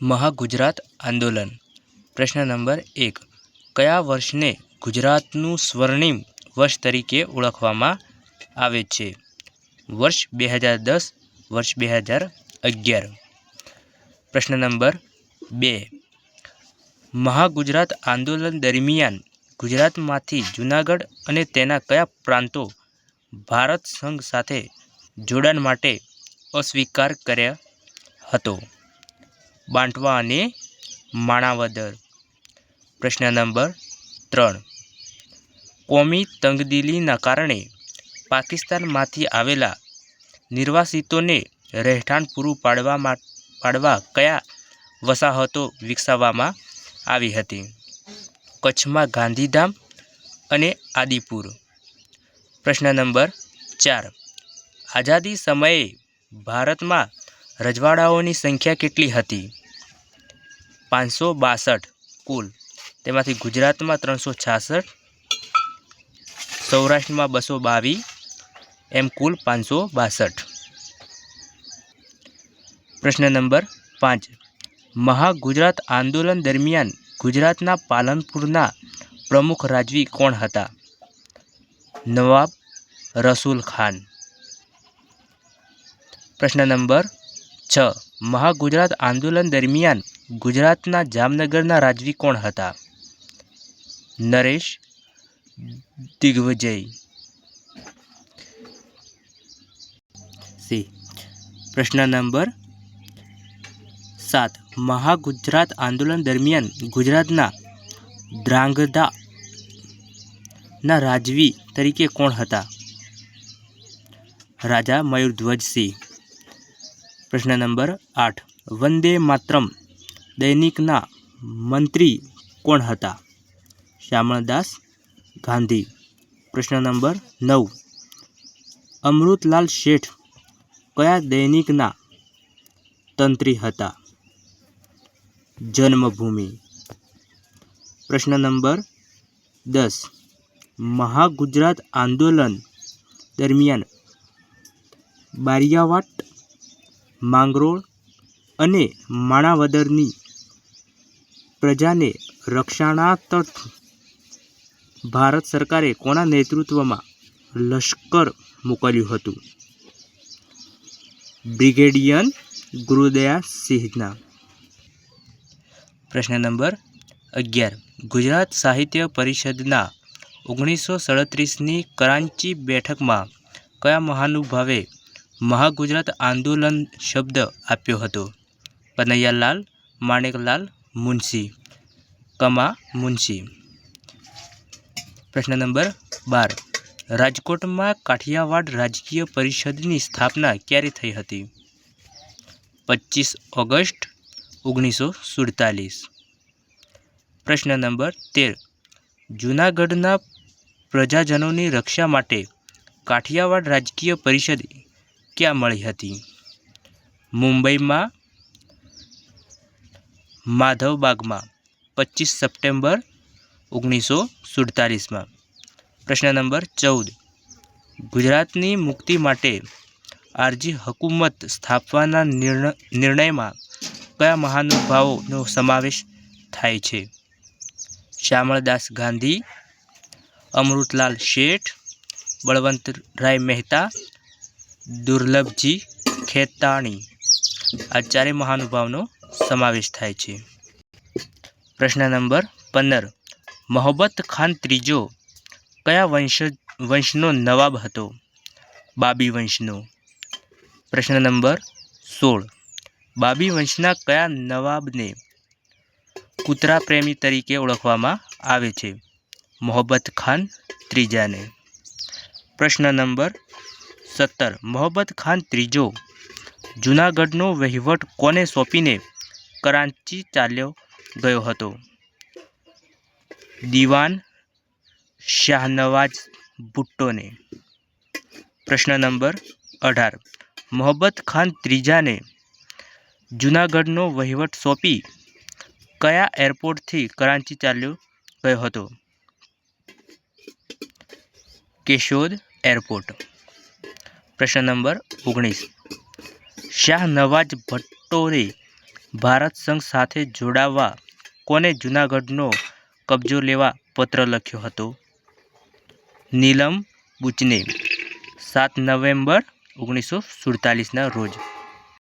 મહાગુજરાત આંદોલન. પ્રશ્ન નંબર 1. કયા વર્ષને ગુજરાતનું સ્વર્ણિમ વર્ષ તરીકે ઓળખવામાં આવે છે? વર્ષ 2010, વર્ષ 2011. પ્રશ્ન નંબર 2. મહાગુજરાત આંદોલન દરમિયાન ગુજરાતમાંથી જૂનાગઢ અને તેના કયા પ્રાંતો ભારત સંઘ સાથે જોડાણ માટે અસ્વીકાર કર્યા હતો? બાંટવા અને માણાવદર. પ્રશ્ન નંબર 3. કોમી તંગદિલીના કારણે પાકિસ્તાનમાંથી આવેલા નિર્વાસિતોને રહેઠાણ પૂરું પાડવા કયા વસાહતો વિકસાવવામાં આવી હતી? કચ્છમાં ગાંધીધામ અને આદિપુર. પ્રશ્ન નંબર 4. આઝાદી સમયે ભારતમાં રજવાડાઓની સંખ્યા કેટલી હતી? 562 કુલ. તેમાંથી ગુજરાતમાં 366, સૌરાષ્ટ્રમાં 222, એમ કુલ 562. પ્રશ્ન નંબર 5. મહાગુજરાત આંદોલન દરમિયાન ગુજરાતના પાલનપુરના પ્રમુખ રાજવી કોણ હતા? નવાબ રસૂલ ખાન. પ્રશ્ન નંબર 6. મહાગુજરાત આંદોલન દરમિયાન ગુજરાતના જામનગરના રાજવી કોણ હતા? નરેશ દિગ્વિજય. પ્રશ્ન નંબર 7. મહાગુજરાત આંદોલન દરમિયાન ગુજરાતના ધ્રાંગધ્રાના રાજવી તરીકે કોણ હતા? રાજા મયુરધ્વજસિંહ. પ્રશ્ન નંબર 8. વંદે માતરમ દૈનિકના મંત્રી કોણ હતા? શ્યામળદાસ ગાંધી. પ્રશ્ન નંબર 9. અમૃતલાલ શેઠ કયા દૈનિકના તંત્રી હતા? જન્મભૂમિ. પ્રશ્ન નંબર 10. મહાગુજરાત આંદોલન દરમિયાન બારિયાવાટ, માંગરોળ અને માણાવદરની પ્રજાને રક્ષણાર્થ ભારત સરકારે કોના નેતૃત્વમાં લશ્કર મોકલ્યું હતું? બ્રિગેડિયર ગુરુદયાસિંહના. પ્રશ્ન નંબર 11. ગુજરાત સાહિત્ય પરિષદના 1937ની કરાંચી બેઠકમાં કયા મહાનુભાવે મહાગુજરાત આંદોલન શબ્દ આપ્યો હતો? કનૈયાલાલ માણેકલાલ મુનશી. મુનશી. પ્રશ્ન નંબર 12. રાજકોટમાં કાઠિયાવાડ રાજકીય પરિષદની સ્થાપના ક્યારે થઈ હતી? 25 ઓગસ્ટ 1947. પ્રશ્ન નંબર 13. જૂનાગઢના પ્રજાજનોની રક્ષા માટે કાઠિયાવાડ રાજકીય પરિષદ ક્યાં મળી હતી? મુંબઈમાં માધવબાગમાં 25 સપ્ટેમ્બર 1947. પ્રશ્ન નંબર 14. ગુજરાતની મુક્તિ માટે આરજી હકૂમત સ્થાપવાના નિર્ણયમાં કયા મહાનુભાવોનો સમાવેશ થાય છે? શ્યામળદાસ ગાંધી, અમૃતલાલ શેઠ, બળવંતરાય મહેતા, દુર્લભજી ખેતાણી. આ ચારે મહાનુભાવનો સમાવેશ થાય છે. પ્રશ્ન નંબર 15. મોહબ્બત ખાન ત્રીજો કયા વંશનો નવાબ હતો? બાબી વંશનો. પ્રશ્ન નંબર 16. બાબી વંશના કયા નવાબને કૂતરા પ્રેમી તરીકે ઓળખવામાં આવે છે? મોહબ્બત ખાન ત્રીજાને. પ્રશ્ન નંબર 17. મોહબ્બત ખાન ત્રીજો જૂનાગઢનો વહીવટ કોને સોંપીને કરાંચી ચાલ્યો ગયો હતો? દિવાન શાહનવાજ ભુટ્ટોને. પ્રશ્ન નંબર 18. મોહબ્બત ખાન ત્રીજાને જૂનાગઢનો વહીવટ સોંપી કયા એરપોર્ટથી કરાંચી ચાલ્યો ગયો હતો? કેશોદ એરપોર્ટ. પ્રશ્ન નંબર 19. શાહનવાજ ભટ્ટોએ ભારત સંઘ સાથે જોડાવા કોને જૂનાગઢનો કબજો લેવા પત્ર લખ્યો હતો? નીલમ બુચને 7 નવેમ્બર 1947ના રોજ.